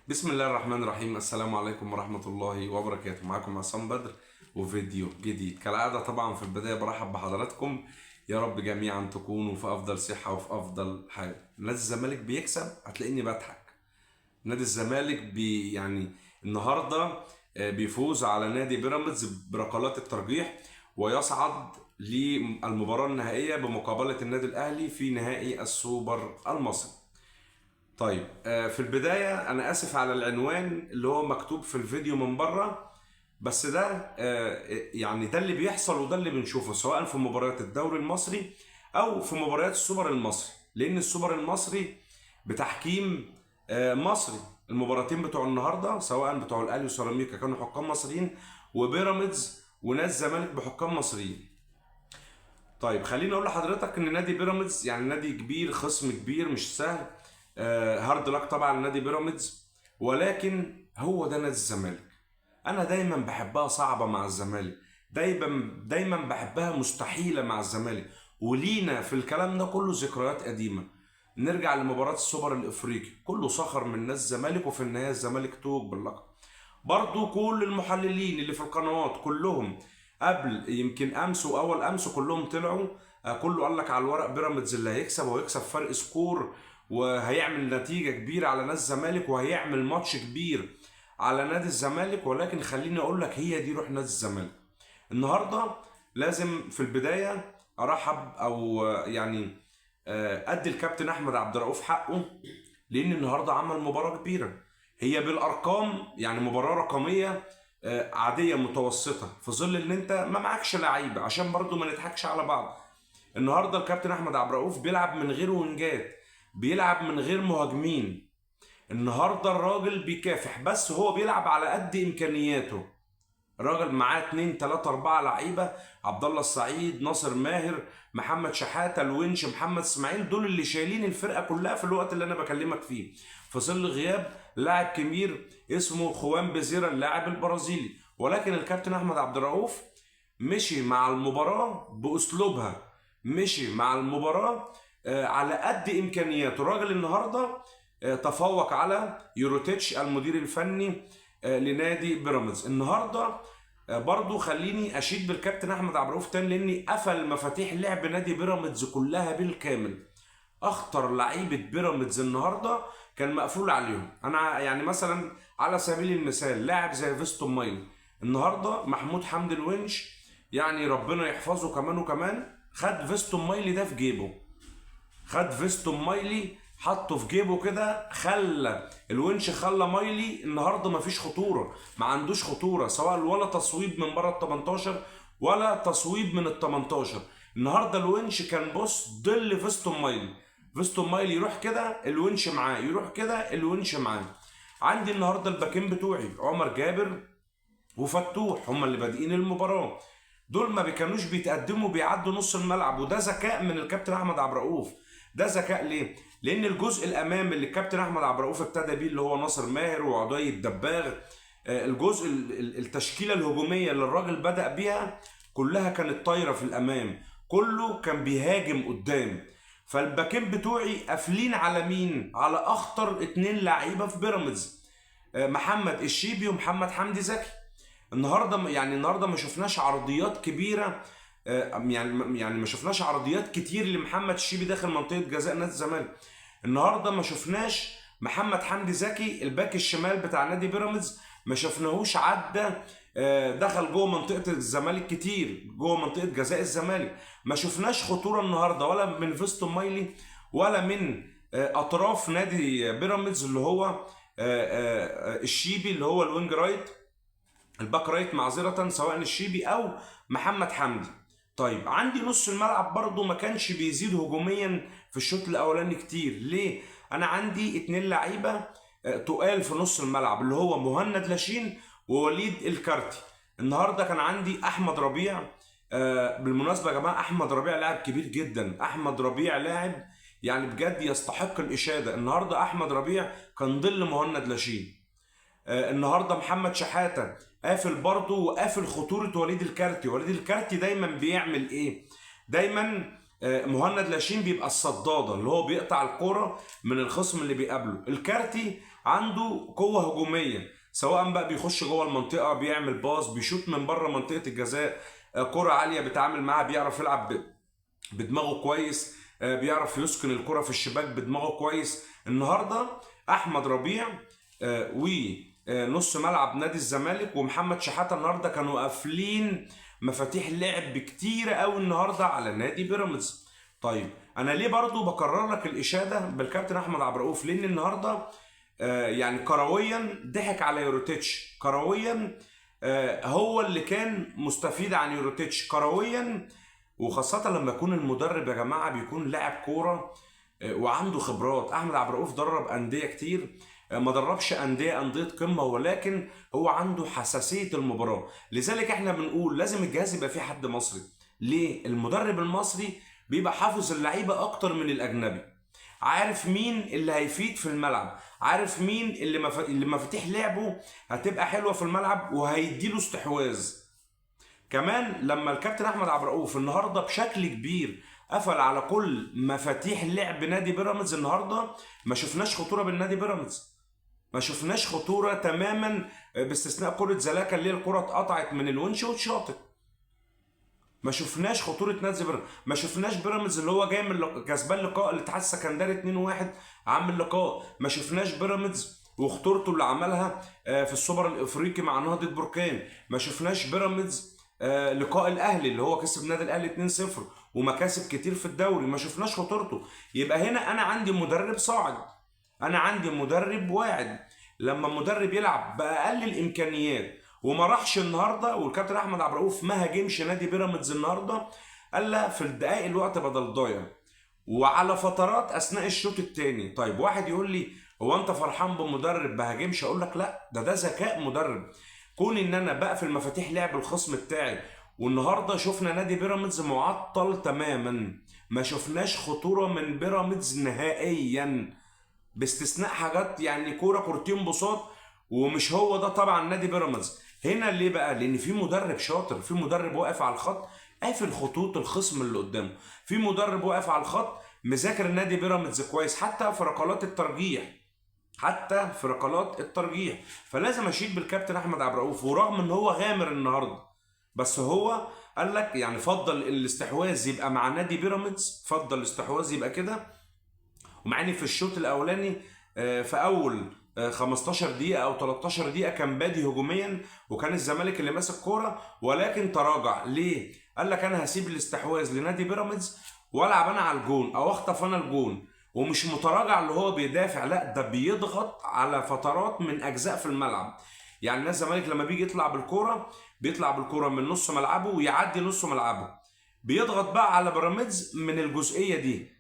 بسم الله الرحمن الرحيم. السلام عليكم ورحمة الله وبركاته. معكم عصام بدر وفيديو جديد كالعادة. طبعا في البداية برحب بحضراتكم، يا رب جميعا تكونوا في أفضل صحة وفي أفضل حال. نادي الزمالك بيكسب هتلاقيني بضحك. نادي الزمالك النهاردة بيفوز على نادي بيراميدز بركلات الترجيح ويصعد للمباراة النهائية بمقابلة النادي الأهلي في نهائي السوبر المصري. طيب، في البداية أنا آسف على العنوان اللي هو مكتوب في الفيديو من بره، بس ده يعني ده اللي بيحصل وده اللي بنشوفه سواء في مباريات الدوري المصري أو في مباريات السوبر المصري، لأن السوبر المصري بتحكيم مصري. المباراتين بتوع النهارده سواء بتوع الأهلي وسيراميكا كانوا حكام مصريين، وبيراميدز ونادي الزمالك بحكام مصريين. طيب خليني اقول لحضرتك ان نادي بيراميدز يعني نادي كبير، خصم كبير مش سهل. هارد لك طبعا نادي بيراميدز، ولكن هو ده نادي الزمالك. انا دايما بحبها صعبة مع الزمالك، دايما بحبها مستحيلة مع الزمالك، ولينا في الكلام ده كله ذكريات قديمة. نرجع لمباراة السوبر الافريقي، كله سخر من ناس الزمالك وفي النهاية الزمالك توج باللقب. برضو كل المحللين اللي في القنوات كلهم قبل يمكن امس واول امس كلهم طلعوا، كله قال لك على الورق بيراميدز اللي هيكسب وهيكسب فرق سكور وهيعمل نتيجة كبيرة على نادي الزمالك وهيعمل ماتش كبير على نادي الزمالك. ولكن خليني اقول لك هي دي روح نادي الزمالك. النهارده لازم في البداية ارحب او ادي الكابتن احمد عبد الرؤوف حقه، لان النهارده عمل مباراة كبيرة. هي بالارقام يعني مباراة رقمية عادية متوسطة، في ظل ان انت ما معكش لعيبة، عشان برضو ما نضحكش على بعض. النهارده الكابتن احمد عبد الرؤوف بيلعب من غير وينجات، بيلعب من غير مهاجمين. النهارده الراجل بيكافح، بس هو بيلعب على قد امكانياته. الراجل معاه 2 3 4 لعيبه، عبد الله السعيد، ناصر ماهر، محمد شحاته، الونش، محمد اسماعيل، دول اللي شايلين الفرقه كلها في الوقت اللي انا بكلمك فيه، في ظل غياب لاعب كبير اسمه خوان بيزيرا اللاعب البرازيلي. ولكن الكابتن احمد عبد الرؤوف مشي مع المباراه باسلوبها، مشي مع المباراه على قد امكانياته. الراجل النهارده تفوق على يوروتيتش المدير الفني لنادي بيراميدز. النهارده برضو خليني اشيد بالكابتن احمد عبد الرؤوف تاني، لاني قفل مفاتيح لعب نادي بيراميدز كلها بالكامل. اخطر لعيبه بيراميدز النهارده كان مقفول عليهم. انا يعني مثلا على سبيل المثال لاعب زي فيستون مايلي، النهارده محمود حمدي الونش يعني ربنا يحفظه كمان وكمان، خد فيستون مايلي ده في جيبه، خد فيستون مايلي حطه في جيبه كده، خلى الونش، خلى مايلي النهارده مفيش خطوره، ما عندوش خطوره سواء ولا تصويب من بره ال 18 ولا تصويب من ال 18. النهارده الونش كان بص ظل فيستون مايلي، فيستون مايلي يروح كده الونش معاه، يروح كده الونش معاه. عندي النهارده الباكين بتوعي عمر جابر وفتوح هما اللي بادئين المباراه، دول ما كانوش بيتقدموا بيعدوا نص الملعب، وده ذكاء من الكابتن احمد عبد الرؤوف. ده ذكاء ليه؟ لان الجزء الامامي اللي الكابتن احمد عبد الرؤوف ابتدى بيه اللي هو ناصر ماهر وعضي الدباغ، الجزء التشكيله الهجوميه اللي الراجل بدا بيها كلها كانت طايره في الامام، كله كان بيهاجم قدام. فالباكين بتوعي قافلين على مين؟ على اخطر 2 لعيبه في بيراميدز، محمد الشيبي ومحمد حمدي زكي. النهارده ما شفناش عرضيات كبيره، يعني ما شفناش عرضيات كتير لمحمد الشيبي داخل منطقه جزاء نادي الزمالك. النهارده ما شفناش محمد حمدي زكي الباك الشمال بتاع نادي بيراميدز، ما شفناهوش عدى دخل جوه منطقه الزمالك كتير، جوه منطقه جزاء الزمالك. ما شفناش خطوره النهارده ولا من فيستون مايلي ولا من اطراف نادي بيراميدز اللي هو الشيبي اللي هو الوينج رايت، الباك رايت معذرة، سواء الشيبي او محمد حمدي. طيب عندي نص الملعب برضو ما كانش بيزيد هجوميا في الشوط الاولاني كتير. ليه؟ انا عندي 2 لعيبة تقال في نص الملعب اللي هو مهند لاشين ووليد الكارتي. النهارده كان عندي احمد ربيع، بالمناسبة يا جماعة احمد ربيع لاعب كبير جدا، احمد ربيع لاعب يعني بجد يستحق الاشادة. النهارده احمد ربيع كان ظل مهند لاشين. النهارده محمد شحاته قافل برضه وقافل خطوره وليد الكارتي. وليد الكارتي دايما بيعمل ايه؟ دايما مهند لاشين بيبقى الصداده اللي هو بيقطع الكوره من الخصم اللي بيقابله. الكارتي عنده قوه هجوميه، سواء بقى بيخش جوه المنطقه بيعمل باص، بيشوط من بره منطقه الجزاء، كره عاليه بيتعامل معاها، بيعرف يلعب بدماغه كويس، بيعرف يسكن الكره في الشباك بدماغه كويس. النهارده احمد ربيع ونص ملعب نادي الزمالك ومحمد شحاته النهارده كانوا قافلين مفاتيح لعب كتيره قوي النهارده على نادي بيراميدز. طيب انا ليه برضو بكرر لك الاشاده بالكابتن احمد عبد الرؤوف؟ لان النهارده يعني كرويا ضحك على يوروتيتش، كرويا هو اللي كان مستفيد عن يوروتيتش كرويا، وخاصة لما يكون المدرب يا جماعة بيكون لاعب كورة وعنده خبرات. أحمد عبد الرؤوف درب أندية كتير، ما دربش أندية قمة، ولكن هو عنده حساسية المباراة. لذلك احنا بنقول لازم الجهاز يبقى فيه حد مصري. ليه؟ المدرب المصري بيبقى حافظ اللعيبة أكتر من الأجنبي، عارف مين اللي هيفيد في الملعب، عارف مين اللي مفاتيح لعبه هتبقى حلوة في الملعب وهيديله استحواذ. كمان لما الكابتن احمد عبد الرؤوف النهارده بشكل كبير قفل على كل مفاتيح لعب نادي بيراميدز، النهارده ما شفناش خطوره بالنادي بيراميدز، ما شفناش خطوره تماما باستثناء كره زلاكا اللي الكره اتقطعت من الونش واتشاطت. ما شفناش خطوره نادي بيراميدز، ما شفناش بيراميدز اللي هو جاي من كسبان لقاء الاتحاد السكندري 2-1 عامل لقاء، ما شفناش بيراميدز وخطورته اللي عملها في السوبر الافريقي مع نهضه بركان، ما شفناش بيراميدز لقاء الاهلي اللي هو كسب نادي الاهلي 2-0 ومكاسب كتير في الدوري، ما شفناش خطورته. يبقى هنا انا عندي مدرب صاعد، انا عندي مدرب واعد. لما المدرب يلعب باقل الامكانيات وما راحش النهارده، والكابتن احمد عبد الرؤوف ما هاجمش نادي بيراميدز النهارده الا في الدقائق الوقت بدل ضايع وعلى فترات اثناء الشوط الثاني. طيب واحد يقول لي هو انت فرحان بمدرب ما هاجمش؟ اقول لك لا، ده ذكاء مدرب. كون ان انا بقفل مفاتيح لعب الخصم بتاعي، والنهارده شفنا نادي بيراميدز معطل تماما، ما شفناش خطوره من بيراميدز نهائيا باستثناء حاجات يعني كورتين بساط، ومش هو ده طبعا نادي بيراميدز. هنا ليه بقى؟ لان في مدرب شاطر، في مدرب واقف على الخط قافل خطوط الخصم اللي قدامه، في مدرب واقف على الخط مذاكر نادي بيراميدز كويس حتى في ركلات الترجيح، حتى في ركلات الترجيح. فلازم اشيد بالكابتن احمد عبد الرؤوف، ورغم ان هو غامر النهارده بس هو قال لك يعني فضل الاستحواذ يبقى مع نادي بيراميدز، فضل الاستحواذ يبقى كده. ومع ان في الشوط الاولاني في اول 15 دقيقة أو 13 دقيقة كان بادي هجوميا وكان الزمالك اللي ماسك كورة، ولكن تراجع. ليه؟ قال لك أنا هسيب الاستحواذ لنادي بيراميدز وألعب أنا على الجون أو أخطف أنا الجون، ومش متراجع اللي هو بيدافع، لا ده بيضغط على فترات من أجزاء في الملعب. يعني نادي الزمالك لما بيجي يطلع بالكورة بيطلع بالكورة من نص ملعبه ويعدي نص ملعبه، بيضغط بقى على بيراميدز من الجزئية دي،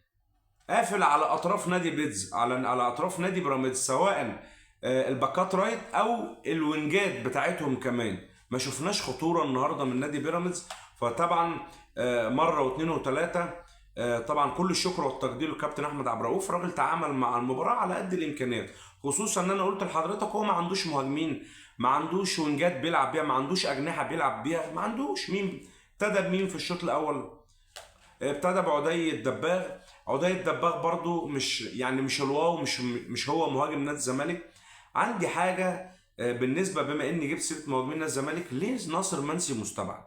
قافل على اطراف نادي بيتز، على اطراف نادي بيراميدز، سواء الباكات رايت او الوينجات بتاعتهم كمان. ما شفناش خطوره النهارده من نادي بيراميدز. فطبعا مره واثنين وثلاثه طبعا كل الشكر والتقدير للكابتن احمد عبد الرؤوف، راجل تعامل مع المباراه على قد الامكانيات، خصوصا ان انا قلت لحضرتك هو ما عندوش مهاجمين، ما عندوش وينجات بيلعب بيها، ما عندوش اجنحه بيلعب بيها، ما عندوش. مين ابتدى بمين في الشوط الاول؟ ابتدى بعدي الدباغ. عدي الدباغ برضو مش الواو، مش هو مهاجم نادي الزمالك. عندي حاجه بالنسبه بما اني جبت سيره مهاجمين نادي الزمالك، ليه ناصر منسي مستبعد؟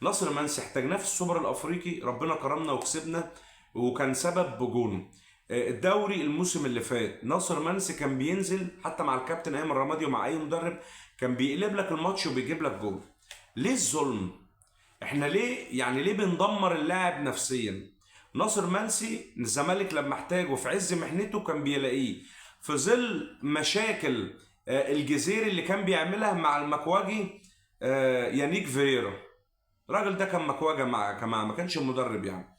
ناصر منسي احتاجناه في السوبر الافريقي، ربنا كرمنا وكسبنا وكان سبب بجونه. الدوري الموسم اللي فات ناصر منسي كان بينزل حتى مع الكابتن ايمن رمادي ومع اي مدرب كان بيقلب لك الماتش وبيجيب لك جول. ليه الظلم؟ احنا ليه بندمر اللاعب نفسيا؟ ناصر منسي الزمالك لما احتاجه في عز محنته كان بيلاقيه، في ظل مشاكل الجزيري اللي كان بيعملها مع المكواجي يانيك فيريرا. الراجل ده كان مكواجه مع كمان، ما كانش مدرب يعني.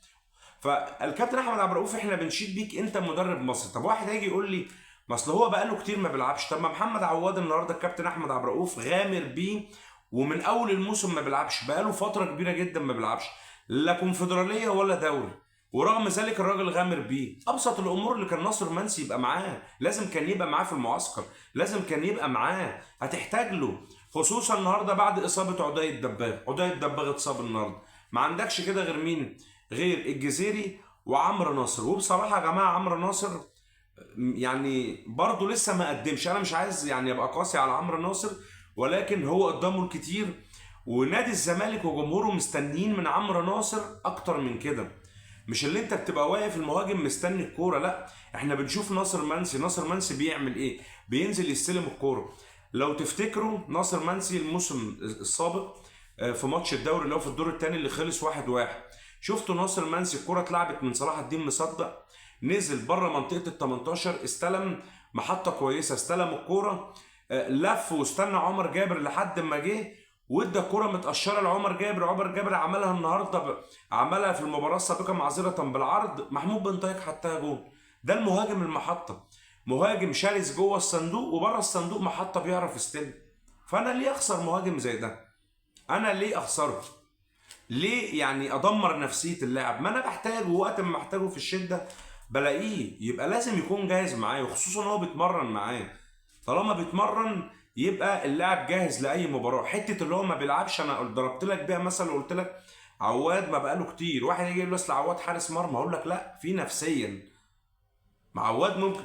فالكابتن احمد عبد الرؤوف احنا بنشيد بيك انت مدرب مصري. طب واحد هيجي يقول لي ما اصل هو بقاله كتير ما بيلعبش. طب ما محمد عواد النهارده الكابتن احمد عبد الرؤوف غامر بيه ومن اول الموسم ما بيلعبش، بقاله فتره كبيره جدا ما بيلعبش لا كونفدراليه ولا دوري، ورغم ذلك الراجل غامر بيه. ابسط الامور اللي كان ناصر منسي يبقى معاه، لازم كان يبقى معاه في المعسكر، لازم كان يبقى معاه، هتحتاج له، خصوصا النهارده بعد اصابه عدي الدباغ. عدي الدباغ اتصاب النهارده، ما عندكش كده غير مين؟ غير الجزيري وعمرو ناصر. وبصراحه يا جماعه عمرو ناصر يعني برضه لسه ما قدمش. انا مش عايز يعني ابقى قاسي على عمرو ناصر، ولكن هو قدامه الكتير، ونادي الزمالك وجمهوره مستنيين من عمرو ناصر اكتر من كده. مش اللي انت بتبقى واقف المهاجم مستني الكوره، لا، احنا بنشوف ناصر منسي بيعمل ايه؟ بينزل يستلم الكوره. لو تفتكروا ناصر منسي الموسم السابق في ماتش الدوري اللي هو في الدور الثاني اللي خلص 1-1، شفتوا ناصر منسي الكوره اتلعبت من صلاح الدين مصدق، نزل بره منطقه ال 18، استلم محطه كويسه، استلم الكوره، لف واستنى عمر جابر لحد ما جه وادى الكوره متقشره لعمر جابر. عمر جابر عملها النهارده عملها في المباراه السابقه معذره بالعرض، محمود بن طارق حطها جول. ده المهاجم المحطه، مهاجم شرس جوه الصندوق وبره الصندوق محطه بيعرف يستلم. فانا ليه اخسر مهاجم زي ده؟ انا ليه اخسره؟ ليه يعني ادمر نفسيه اللاعب؟ ما انا بحتاجه وقت ما محتاجه في الشده بلاقيه، يبقى لازم يكون جاهز معايا، وخصوصا هو بيتمرن معايا. طالما بيتمرن يبقى اللاعب جاهز لاي مباراه. حته اللي هو ما بيلعبش، انا ضربت لك بيها مثلا وقلت لك عواد ما بقاله كتير، واحد يجي يقول لي اصل عواد حارس مرمى، اقول لك لا، في نفسيا مع عواد ممكن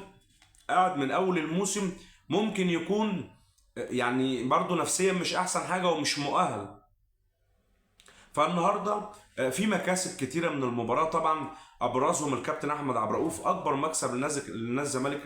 قاعد من اول الموسم ممكن يكون يعني برضه نفسيا مش احسن حاجه ومش مؤهل. فالنهارده في مكاسب كتيره من المباراه، طبعا ابرزهم الكابتن احمد عبد الرؤوف، اكبر مكسب للناس الزمالك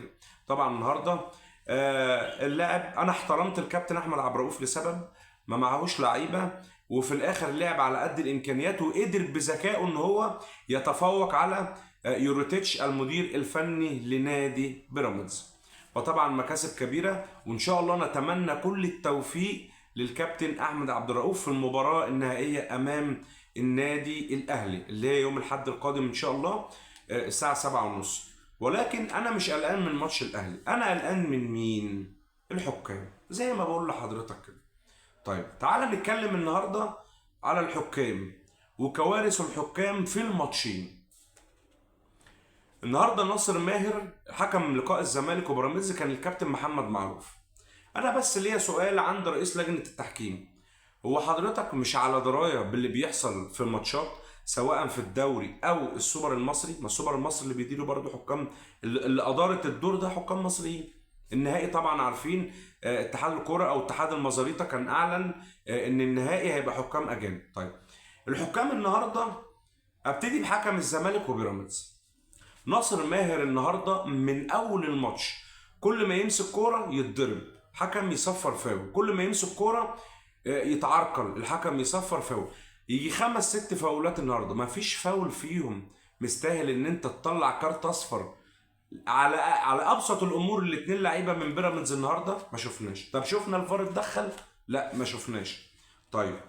طبعا النهارده. اللاعب، انا احترمت الكابتن احمد عبد الرؤوف لسبب ما معهوش لعيبه، وفي الاخر لعب على قد الامكانيات وقدر بذكائه ان هو يتفوق على يوروتيتش المدير الفني لنادي بيراميدز. فطبعا مكاسب كبيره، وان شاء الله نتمنى كل التوفيق للكابتن احمد عبد الرؤوف في المباراه النهائيه امام النادي الاهلي اللي هي يوم الاحد القادم ان شاء الله الساعه 7:30. ولكن انا مش قلقان من ماتش الاهلي، انا قلقان من مين؟ الحكام، زي ما بقول لحضرتك كده. طيب تعال نتكلم النهارده على الحكام وكوارث الحكام في الماتشين. النهارده ناصر ماهر حكم لقاء الزمالك وبيراميدز كان الكابتن محمد معروف. انا بس ليا سؤال عند رئيس لجنه التحكيم، هو حضرتك مش على درايه باللي بيحصل في الماتشات سواء في الدوري او السوبر المصري؟ ما السوبر المصري اللي بيديره برضه حكام، اللي ادارت الدور ده حكام مصريين. النهائي طبعا عارفين اتحاد الكوره او اتحاد المزاريطه كان اعلن ان النهائي هيبقى حكام اجانب. طيب الحكام النهارده، ابتدي بحكم الزمالك وبيراميدز. ناصر ماهر النهارده من اول الماتش كل ما يمسك كوره يتضرب، حكم يصفر فاول، كل ما يمسك كوره يتعرقل، الحكم يصفر فاول، يجي 5-6 فاولات النهارده، ما فيش فاول فيهم مستاهل ان انت تطلع كارت اصفر. على ابسط الامور الاثنين لعيبه من بيراميدز النهارده ما شفناش. طب شفنا الفار اتدخل؟ لا ما شفناش. طيب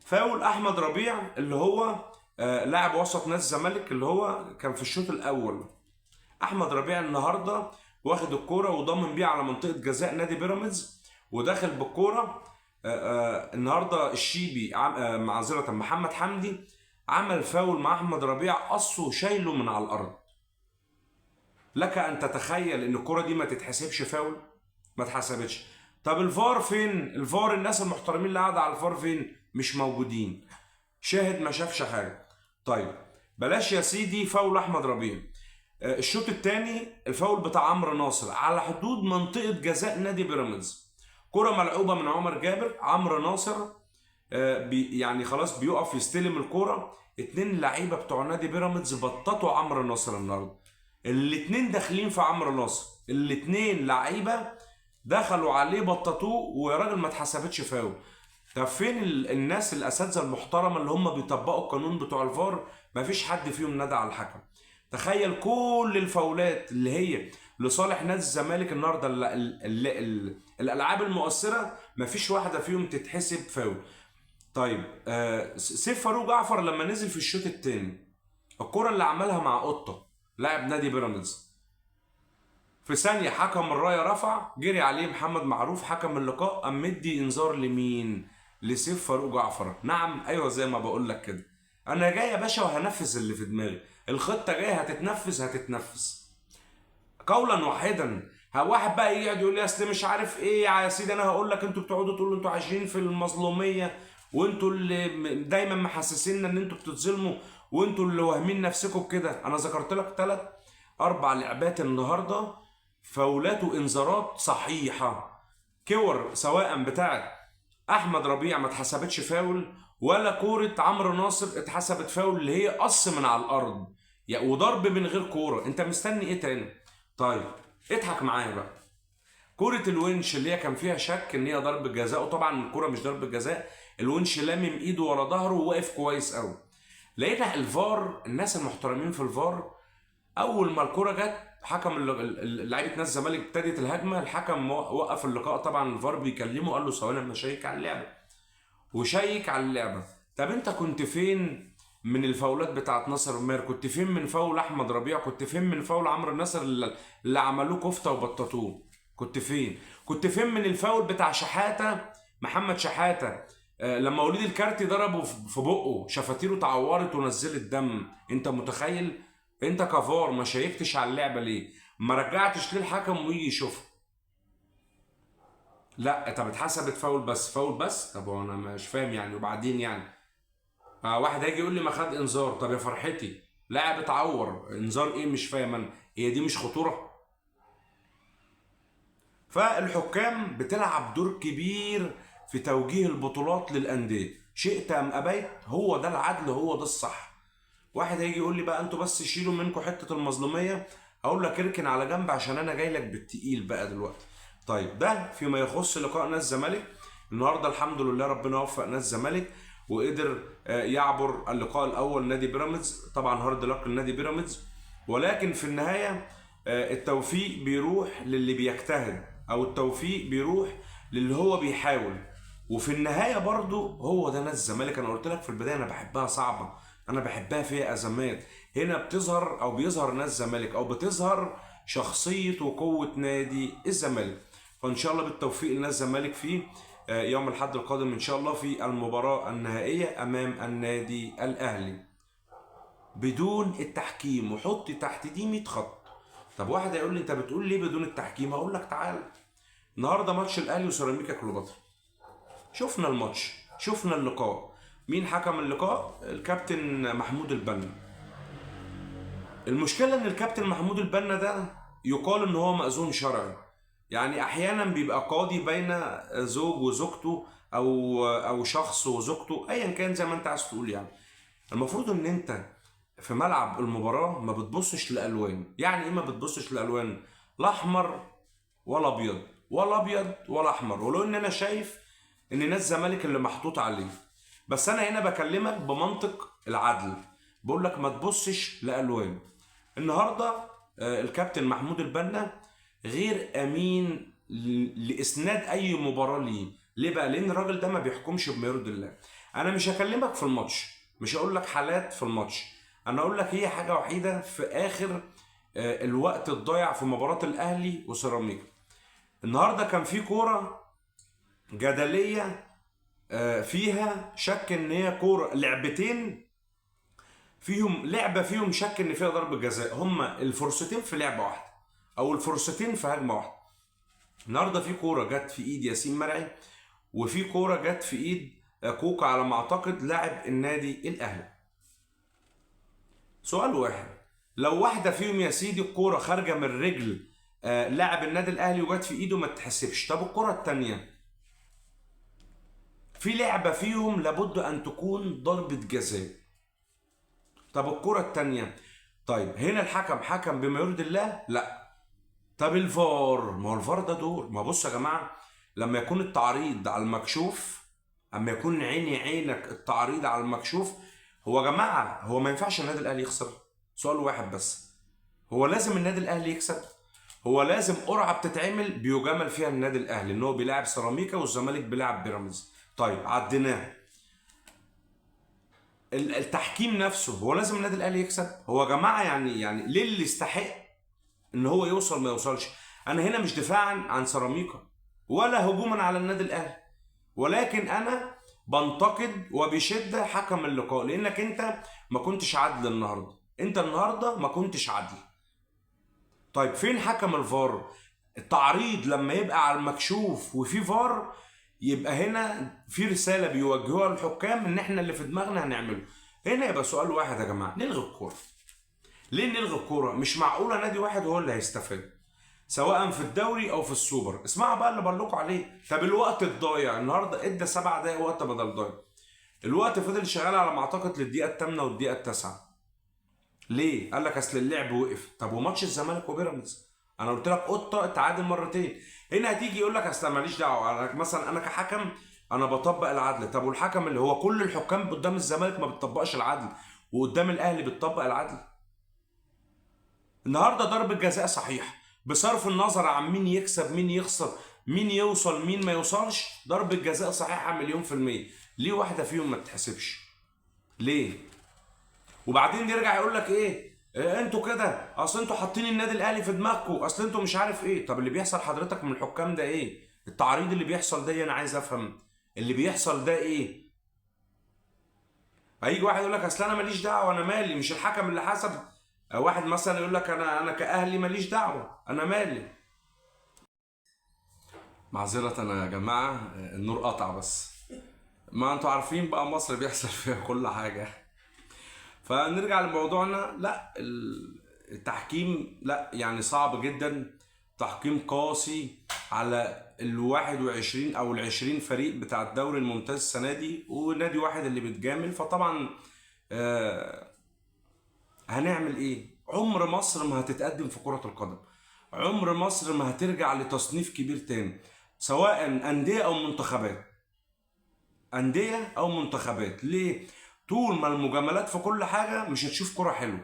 فاول احمد ربيع اللي هو لاعب وسط نادي الزمالك اللي هو كان في الشوط الاول، احمد ربيع النهارده واخد الكوره وضامن بيها على منطقه جزاء نادي بيراميدز وداخل بالكوره. النهارده الشيبي معذره محمد حمدي عمل فاول مع احمد ربيع، قصه شايله من على الارض. لك ان تتخيل ان الكوره دي ما تتحسبش فاول؟ ما اتحسبتش. طب الفار فين؟ الفار الناس المحترمين اللي قاعده على الفار فين؟ مش موجودين، شاهد ما شافش حاجه. طيب بلاش يا سيدي فاول احمد ربيع. الشوط الثاني الفاول بتاع عمرو ناصر على حدود منطقه جزاء نادي بيراميدز، كرة ملعوبة من عمر جابر، عمرو ناصر يعني خلاص بيقف يستلم الكرة، اتنين لعيبة بتوع نادي بيراميدز بططوا عمرو ناصر النهارده. الاتنين داخلين في عمرو ناصر، الاتنين لعيبة دخلوا عليه بططوه، ويا راجل ما اتحسبتش فاول. طب فين الناس الاساتذه المحترمه اللي هم بيطبقوا القانون بتوع الفار؟ مفيش حد فيهم نادى على الحكم. تخيل كل الفاولات اللي هي لصالح نادي الزمالك النهارده، الالعاب المؤثره مفيش واحده فيهم تتحسب فاول. طيب سيف فاروق جعفر لما نزل في الشوط الثاني، الكره اللي عملها مع قطه لاعب نادي بيراميدز، في ثانيه حكم الرايه رفع جري عليه محمد معروف حكم اللقاء، قام مدي انذار لمين؟ لسيف فاروق جعفر. نعم ايوه زي ما بقول لك كده، انا جاي يا باشا وهنفذ اللي في دماغي، الخطه جايه هتتنفذ قولا واحدا. واحد بقى يقعد يقول لي اصل مش عارف ايه يا سيدي، انا هقول لك انتوا بتقعدوا تقولوا انتوا عايشين في المظلوميه وانتوا اللي دايما محسسيننا ان انتوا بتتظلموا وانتوا اللي واهمين نفسكم بكده. انا ذكرت لك 4 لعبات النهارده فاولات وانذارات صحيحه، كور سواء بتاعت احمد ربيع ما اتحسبتش فاول، ولا كوره عمرو ناصر اتحسبت فاول اللي هي قص من على الارض وضرب من غير كوره. انت مستني ايه تاني؟ طيب اضحك معايا بقى. كوره الونش اللي هي كان فيها شك ان هي ضربه جزاء، وطبعا الكوره مش ضربه جزاء، الونش لامم ايده ورا ظهره وواقف كويس قوي. لقينا الفار، الناس المحترمين في الفار، اول ما الكوره جت حكم لعيبه نادي الزمالك ابتدت الهجمه، الحكم وقف اللقاء. طبعا الفار بيكلمه قال له ثواني اما اشيك على اللعبه، وشيك على اللعبه. طب انت كنت فين من الفاولات بتاعت ناصر ماهر؟ كنت فين من فاول احمد ربيع؟ كنت فين من فاول عمرو ناصر اللي عملوه كفته وبططوه؟ كنت فين؟ كنت فين من الفاول بتاع شحاته، محمد شحاته، لما وليد الكارتي ضربه في بقه شفاتيره اتعورت ونزلت دم؟ انت متخيل؟ انت كفار ما شيكتش على اللعبه ليه؟ ما رجعتش ليه الحكم ويجي يشوفها؟ لا طب اتحسبت فاول بس، فاول بس. طب انا مش فاهم يعني، وبعدين يعني واحد هيجي يقول لي ما خد انذار. طب يا فرحتي، لاعب اتعور، انذار ايه؟ مش فاهم انا، هي دي مش خطوره؟ فالحكام بتلعب دور كبير في توجيه البطولات للانديه، شئت ام ابيت. هو ده العدل، هو ده الصح. واحد هيجي يقول لي بقى انتوا بس شيلوا منكم حته المظلوميه، اقول لك اركن على جنب عشان انا جاي لك بالتقيل بقى دلوقتي. طيب ده فيما يخص لقاء نادي الزمالك النهارده. الحمد لله ربنا وفق نادي الزمالك وقدر يعبر اللقاء الاول نادي بيراميدز. طبعا هارد لك لنادي بيراميدز، ولكن في النهايه التوفيق بيروح للي بيجتهد، او التوفيق بيروح للي هو بيحاول. وفي النهايه برضو هو ده نادي الزمالك. انا قلت لك في البدايه انا بحبها صعبه، انا بحبها فيها ازمات. هنا بتظهر او بيظهر نادي الزمالك، او بتظهر شخصيه وقوه نادي الزمالك. فان شاء الله بالتوفيق لنادي الزمالك في يوم الاحد القادم ان شاء الله في المباراه النهائيه امام النادي الاهلي بدون التحكيم. وحط تحت دي 100 خط. طب واحد هيقول لي انت بتقول ليه بدون التحكيم؟ هقول لك تعال. النهارده ماتش الاهلي وسيراميكا كليوباترا، شفنا الماتش، شفنا اللقاء. مين حكم اللقاء؟ الكابتن محمود البنا. المشكله ان الكابتن محمود البنا ده يقال ان هو مأذون شرعي، يعني احيانا بيبقى قاضي بين زوج وزوجته او شخص وزوجته، ايا كان زي ما انت عايز تقول. يعني المفروض ان انت في ملعب المباراه ما بتبصش لالوان. يعني ايه ما بتبصش لالوان؟ لا احمر ولا ابيض، ولا ابيض ولا احمر، ولو ان انا شايف ان نادي الزمالك اللي محطوط عليه. بس انا هنا بكلمك بمنطق العدل، بقول لك ما تبصش لالوان. النهارده الكابتن محمود البنا غير امين لاسناد اي مباراه ليه. ليه بقى؟ لان الراجل ده ما بيحكمش بما يرضي الله. انا مش هكلمك في الماتش، مش هقول لك حالات في الماتش، انا اقول لك هي حاجه وحيده في اخر الوقت الضايع في مباراه الاهلي وسيراميكا. النهارده كان في كوره جدليه فيها شك ان هي كوره، لعبتين فيهم لعبه فيهم شك ان فيها ضربه جزاء، هما الفرصتين في لعبه واحده او الفرصتين في هجمه واحده. النهارده في كوره جت في ايد ياسين مرعي، وفي كوره جت في ايد كوكا على ما اعتقد لاعب النادي الاهلي. سؤال واحد، لو واحده فيهم يا سيدي الكوره خارجه من رجل لاعب النادي الاهلي وجت في ايده ما تتحسبش. طب الكوره الثانيه، في لعبه فيهم لابد ان تكون ضربه جزاء. طب الكوره الثانيه، طيب هنا الحكم حكم بما يرضي الله؟ لا. طب الفار، ما هو الفار ده دور. ما بص يا جماعه، لما يكون التعريض على المكشوف، اما يكون عينك التعريض على المكشوف، هو يا جماعه هو ما ينفعش النادي الاهلي يخسر؟ سؤال واحد بس، هو لازم النادي الاهلي يكسب؟ هو لازم قرعه بتتعمل بيجامل فيها النادي الاهلي ان هو بيلاعب سيراميكا والزمالك بيلاعب بيراميدز؟ طيب عديناه. التحكيم نفسه هو لازم النادي الاهلي يكسب؟ هو يا جماعه يعني ليه اللي يستحق ان هو يوصل ما يوصلش؟ انا هنا مش دفاعا عن سيراميكا ولا هجوما على النادي الاهلي، ولكن انا بنتقد وبشده حكم اللقاء، لانك انت ما كنتش عادل النهارده. انت النهارده ما كنتش عادل. طيب فين حكم الفار؟ التعريض لما يبقى على المكشوف وفي فار، يبقى هنا في رساله بيوجهوها للحكام ان احنا اللي في دماغنا هنعمله. هنا يبقى سؤال واحد يا جماعه، نلغي الكوره. ليه نلغي الكوره؟ مش معقوله نادي واحد هو اللي هيستفاد سواء في الدوري او في السوبر. اسمعوا بقى اللي بقول لكم عليه. طب الوقت الضايع النهارده ادى 7 دقايق وقت بدل ضايع. الوقت فضل شغال على ما اعتقد للدقيقه الثامنه والدقيقه التاسعه. ليه؟ قال لك اصل اللعب وقف. طب وماتش الزمالك وبيراميدز؟ انا قلت لك قطه اتعادل مرتين. هنا هتيجي يقول لك اصل ماليش دعوه، انا مثلا انا كحكم انا بطبق العدل. طب والحكم اللي هو كل الحكام قدام الزمالك ما بتطبقش العدل وقدام الاهلي بتطبق العدل؟ النهارده ضربه جزاء صحيح بصرف النظر عن مين يكسب مين يخسر مين يوصل مين ما يوصلش، ضربه جزاء صحيحه مليون في المية. ليه واحده فيهم ما تتحسبش؟ ليه؟ وبعدين يرجع يقول لك ايه؟ انتوا كده اصل انتوا حاطين النادي الاهلي في دماغكم، اصل انتوا مش عارف ايه. طب اللي بيحصل حضرتك من الحكام ده ايه؟ التعريض اللي بيحصل ده انا عايز افهم اللي بيحصل ده ايه؟ هيجي واحد يقول لك اصل انا ماليش دعوه، انا مالي، مش الحكم اللي حسب. واحد مثلا يقول لك انا كاهلي ماليش دعوه، انا مالي. معذره انا يا جماعه النور قطع بس. ما انتوا عارفين بقى مصر بيحصل فيها كل حاجه. فنرجع لموضوعنا. لا التحكيم لا يعني صعب جدا، تحكيم قاسي على ال 21 او ال 20 فريق بتاع الدوري الممتاز السنه دي ونادي واحد اللي بيتجامل. فطبعا هنعمل ايه؟ عمر مصر ما هتتقدم في كرة القدم، عمر مصر ما هترجع لتصنيف كبير تاني سواء أندية أو منتخبات. أندية أو منتخبات. ليه؟ طول ما المجاملات في كل حاجة مش هتشوف كرة حلوة،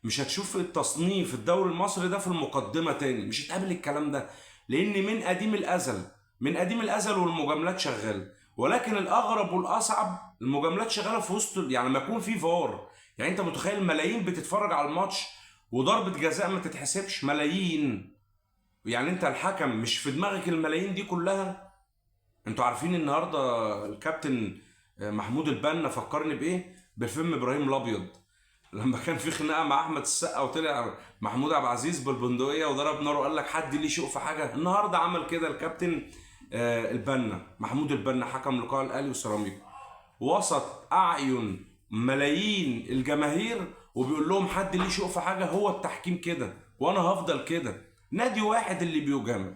مش هتشوف التصنيف الدوري المصري ده في المقدمة تاني، مش هتقابل الكلام ده. لأن من قديم الأزل، من قديم الأزل والمجاملات شغالة. ولكن الأغرب والأصعب المجاملات شغالة في وسط يعني ما يكون في فار. يعني أنت متخيل ملايين بتتفرج على الماتش وضربة جزاء ما تتحسبش؟ ملايين. يعني أنت الحكم مش في دماغك الملايين دي كلها؟ انتوا عارفين النهارده الكابتن محمود البنا فكرني بايه؟ بفيلم ابراهيم الابيض لما كان في خناقه مع احمد السقا وطلع محمود عبد العزيز بالبندقيه وضرب نار وقال لك حد ليه شوق في حاجه. النهارده عمل كده الكابتن البنا محمود البنا حكم لقاء الاهلي وسيراميكا وسط اعين ملايين الجماهير وبيقول لهم حد ليه شوق في حاجه، هو التحكيم كده وانا هفضل كده. نادي واحد اللي بيجامل.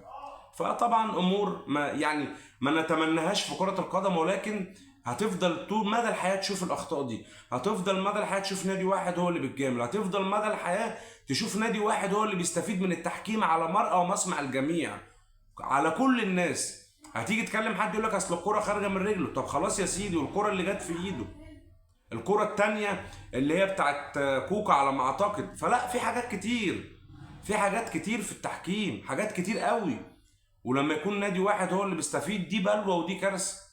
فطبعا امور ما يعني ما نتمناهاش في كرة القدم، ولكن هتفضل طول مدى الحياة تشوف الاخطاء دي، هتفضل مدى الحياة تشوف نادي واحد هو اللي بيتجامل، هتفضل مدى الحياة تشوف نادي واحد هو اللي بيستفيد من التحكيم على مرأى ومسمع الجميع، على كل الناس. هتيجي تكلم حد يقول لك اصل الكرة خارجة من رجله. طب خلاص يا سيدي، والكرة اللي جت في ايده، الكرة التانية اللي هي بتاعت كوكا على ما اعتقد. فلا، في حاجات كتير، في حاجات كتير في التحكيم، حاجات كتير قوي. ولما يكون نادي واحد هو اللي بيستفيد دي بلوى ودي كارثه.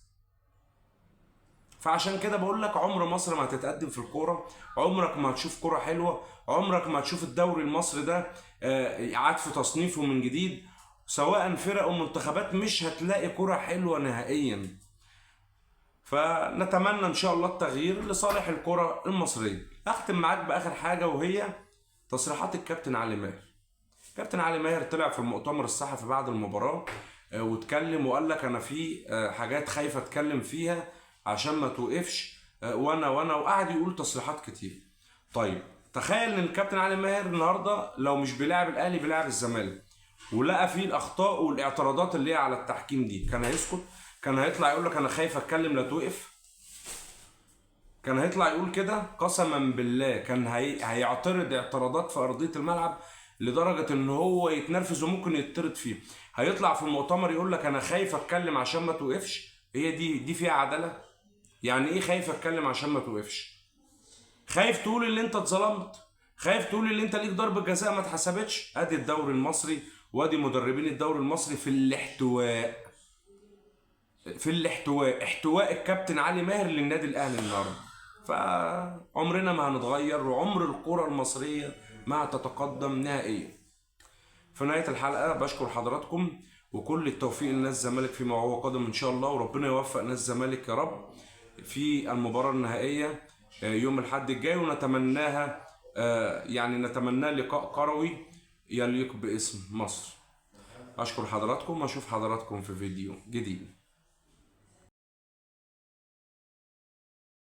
فعشان كده بقول لك عمر مصر ما هتتقدم في الكوره، عمرك ما هتشوف كوره حلوه، عمرك ما هتشوف الدوري المصري ده اعاد في تصنيفه من جديد. سواء فرق ومنتخبات مش هتلاقي كوره حلوه نهائيا. فنتمنى ان شاء الله التغيير لصالح الكره المصريه. اختم معاك باخر حاجه وهي تصريحات الكابتن علي ماهر. كابتن علي ماهر طلع في المؤتمر الصحفي بعد المباراة واتكلم وقال لك انا في حاجات خايفة اتكلم فيها عشان ما توقفش وانا وقعد يقول تصريحات كتير. طيب تخيل ان الكابتن علي ماهر النهارده لو مش بيلاعب الاهلي بيلاعب الزمالك ولقى فيه الاخطاء والاعتراضات اللي هي على التحكيم دي، كان هيسكت؟ كان هيطلع يقول لك انا خايف اتكلم لا توقف؟ كان هيطلع يقول كده؟ قسما بالله كان هيعترض اعتراضات في ارضيه الملعب لدرجه ان هو يتنرفز وممكن يتطرد فيه. هيطلع في المؤتمر يقول لك انا خايف اتكلم عشان ما توقفش؟ هي دي فيها عداله؟ يعني ايه خايف اتكلم عشان ما توقفش؟ خايف تقول اللي انت اتظلمت؟ خايف تقول اللي انت ليك ضربه جزاء ما اتحسبتش؟ ادي الدوري المصري وادي مدربين الدوري المصري في الاحتواء، في الاحتواء، احتواء الكابتن علي ماهر للنادي الاهلي النهارده. فعمرنا ما هنتغير وعمر الكرة المصرية ما هتتقدم نهائيا. في نهاية الحلقة بشكر حضراتكم وكل التوفيق لنادي الزمالك فيما هو قادم ان شاء الله، وربنا يوفق نادي الزمالك يا رب في المباراة النهائية يوم الأحد الجاي، ونتمناها يعني نتمنى لقاء كروي يليق باسم مصر. اشكر حضراتكم واشوف حضراتكم في فيديو جديد.